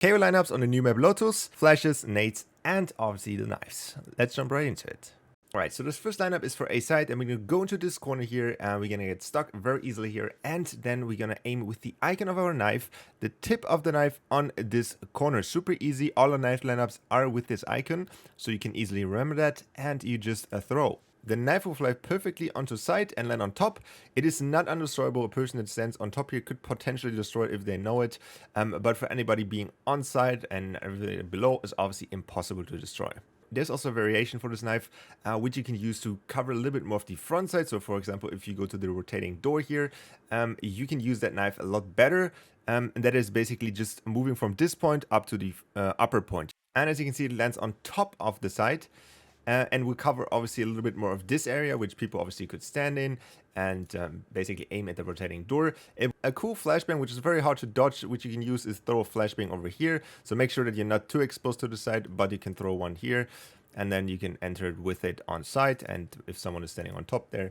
Kayo lineups on the new map Lotus, flashes, nades, and obviously the knives. Let's jump right into it. Alright, so this first lineup is for A side, and we're going to go into this corner here, and we're going to get stuck very easily here, and then we're going to aim with the icon of our knife, the tip of the knife on this corner. Super easy, all our knife lineups are with this icon, so you can easily remember that, and you just throw. The knife will fly perfectly onto side and land on top. It is not undestroyable. A person that stands on top here could potentially destroy it if they know it, but for anybody being on side and everything below is obviously impossible to destroy. There's also a variation for this knife, which you can use to cover a little bit more of the front side. So for example, if you go to the rotating door here, you can use that knife a lot better. And that is basically just moving from this point up to the upper point. And as you can see, it lands on top of the side. And we'll cover obviously a little bit more of this area, which people obviously could stand in and basically aim at the rotating door. A cool flashbang, which is very hard to dodge, which you can use is throw a flashbang over here. So make sure that you're not too exposed to the side, but you can throw one here and then you can enter it with it on site. And if someone is standing on top there,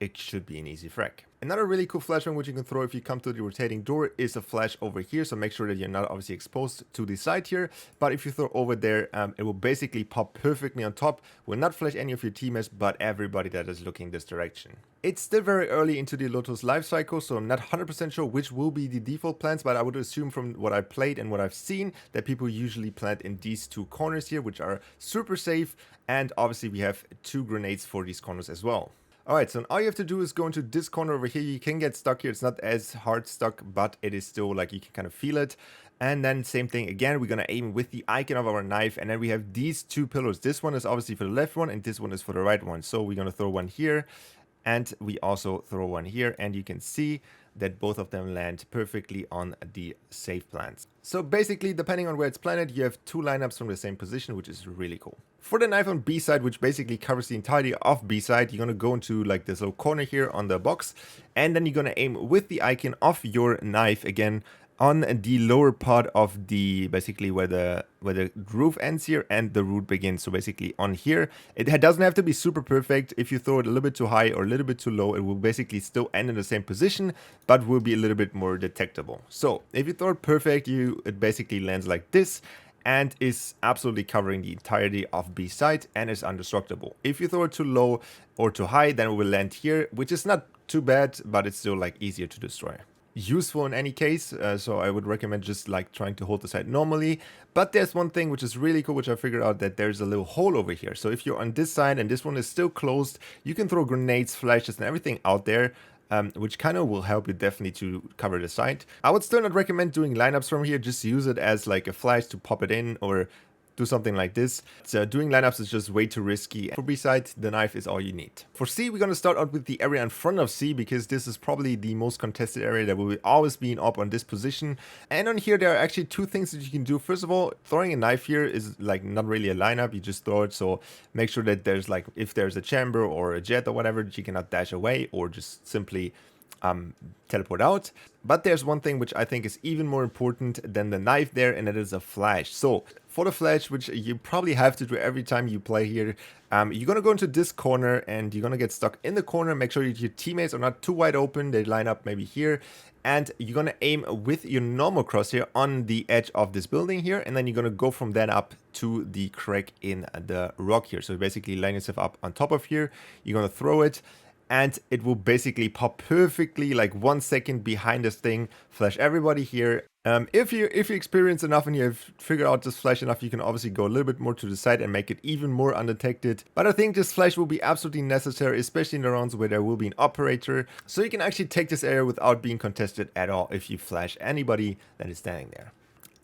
it should be an easy frag. Another really cool flashbang which you can throw if you come to the rotating door is a flash over here. So make sure that you're not obviously exposed to the side here. But if you throw over there, it will basically pop perfectly on top. Will not flash any of your teammates, but everybody that is looking this direction. It's still very early into the Lotus life cycle, so I'm not 100% sure which will be the default plans, but I would assume from what I played and what I've seen that people usually plant in these two corners here, which are super safe. And obviously we have 2 grenades for these corners as well. Alright, so all you have to do is go into this corner over here. You can get stuck here. It's not as hard stuck, but it is still like you can kind of feel it. And then same thing again, we're going to aim with the icon of our knife. And then we have these 2 pillars. This one is obviously for the left one and this one is for the right one. So we're going to throw one here and we also throw one here. And you can see that both of them land perfectly on the safe plants. So basically, depending on where it's planted, you have 2 lineups from the same position, which is really cool. For the knife on B side, which basically covers the entirety of B side, you're going to go into like this little corner here on the box, and then you're going to aim with the icon of your knife again on the lower part of the basically where the roof ends here and the root begins. So basically on here, it doesn't have to be super perfect. If you throw it a little bit too high or a little bit too low, it will basically still end in the same position, but will be a little bit more detectable. So if you throw it perfect, it basically lands like this and is absolutely covering the entirety of B side and is indestructible. If you throw it too low or too high, then it will land here, which is not too bad, but it's still like easier to destroy. Useful in any case, so I would recommend just like trying to hold the side normally. But there's one thing which is really cool, which I figured out, that there's a little hole over here. So if you're on this side and this one is still closed, you can throw grenades, flashes and everything out there, which kind of will help you definitely to cover the side. I would still not recommend doing lineups from here. Just use it as like a flash to pop it in or do something like this. So doing lineups is just way too risky. For B side, the knife is all you need. For C, we're going to start out with the area in front of C because this is probably the most contested area that will always be up on this position. And on here, there are actually 2 things that you can do. First of all, throwing a knife here is like not really a lineup. You just throw it. So make sure that there's like, if there's a chamber or a jet or whatever, that you cannot dash away or just simply teleport out. But there's one thing which I think is even more important than the knife there, and that is a flash. So for the flash, which you probably have to do every time you play here, you're gonna go into this corner and you're gonna get stuck in the corner. Make sure that your teammates are not too wide open. They line up maybe here, and you're gonna aim with your normal crosshair on the edge of this building here, and then you're gonna go from then up to the crack in the rock here. So basically line yourself up on top of here. You're gonna throw it, and it will basically pop perfectly like 1 second behind this thing, flash everybody here. If you experience enough and you have figured out this flash enough, you can obviously go a little bit more to the side and make it even more undetected. But I think this flash will be absolutely necessary, especially in the rounds where there will be an operator. So you can actually take this area without being contested at all if you flash anybody that is standing there.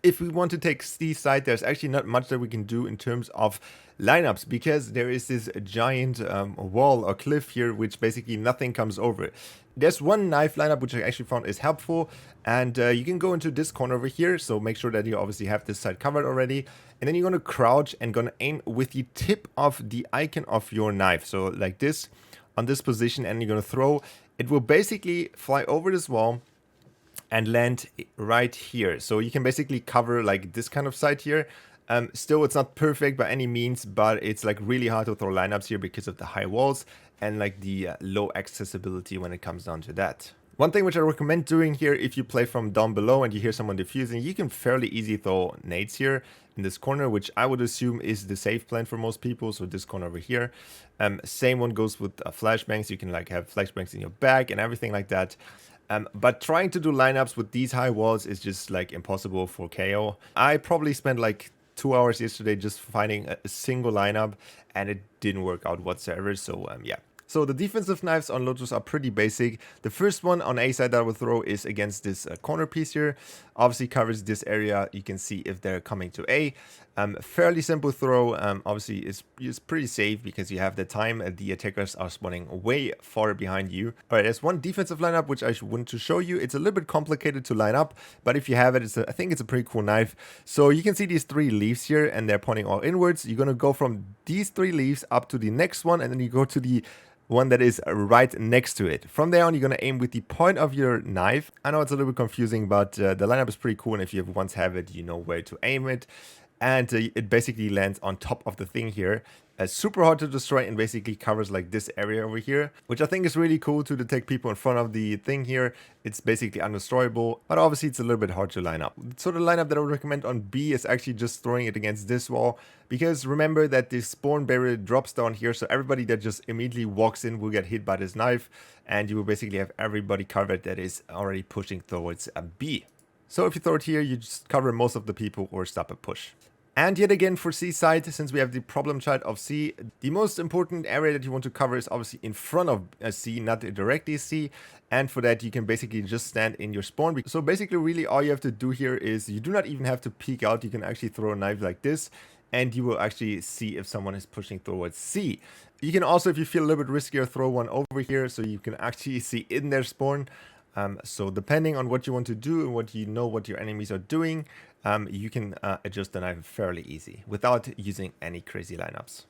If we want to take C's side, there's actually not much that we can do in terms of lineups because there is this giant wall or cliff here, which basically nothing comes over. There's one knife lineup which I actually found is helpful, and you can go into this corner over here. So make sure that you obviously have this side covered already, and then you're going to crouch and going to aim with the tip of the icon of your knife. So like this on this position, and you're going to throw. It will basically fly over this wall and land right here. So you can basically cover like this kind of side here. Still, it's not perfect by any means, but it's like really hard to throw lineups here because of the high walls and like the low accessibility when it comes down to that. One thing which I recommend doing here, if you play from down below and you hear someone defusing, you can fairly easy throw nades here in this corner, which I would assume is the safe plan for most people. So this corner over here. Same one goes with flashbangs. You can like have flashbangs in your back and everything like that. But trying to do lineups with these high walls is just like impossible for Kayo. I probably spent like 2 hours yesterday just finding a single lineup, and it didn't work out whatsoever. So yeah. So the defensive knives on Lotus are pretty basic. The first one on A side that I will throw is against this corner piece here. Obviously covers this area. You can see if they're coming to A. Fairly simple throw. Obviously it's pretty safe because you have the time. The attackers are spawning way far behind you. All right, there's one defensive lineup which I want to show you. It's a little bit complicated to line up, but if you have it, I think it's a pretty cool knife. So you can see these 3 leaves here, and they're pointing all inwards. You're gonna go from these 3 leaves up to the next one, and then you go to the one that is right next to it. From there on, you're going to aim with the point of your knife. I know it's a little bit confusing, but the lineup is pretty cool, and if you once have it, you know where to aim it. And it basically lands on top of the thing here. Super hard to destroy, and basically covers like this area over here, which I think is really cool to detect people in front of the thing here. It's basically undestroyable, but obviously it's a little bit hard to line up. So the lineup that I would recommend on B is actually just throwing it against this wall, because remember that the spawn barrier drops down here, so everybody that just immediately walks in will get hit by this knife, and you will basically have everybody covered that is already pushing towards a B. So if you throw it here, you just cover most of the people or stop a push. And yet again for C side, since we have the problem child of C, the most important area that you want to cover is obviously in front of C, not directly C. And for that, you can basically just stand in your spawn. So basically, really all you have to do here is you do not even have to peek out. You can actually throw a knife like this, and you will actually see if someone is pushing towards C. You can also, if you feel a little bit riskier, throw one over here so you can actually see in their spawn. So depending on what you want to do and what you know what your enemies are doing, you can adjust the knife fairly easy without using any crazy lineups.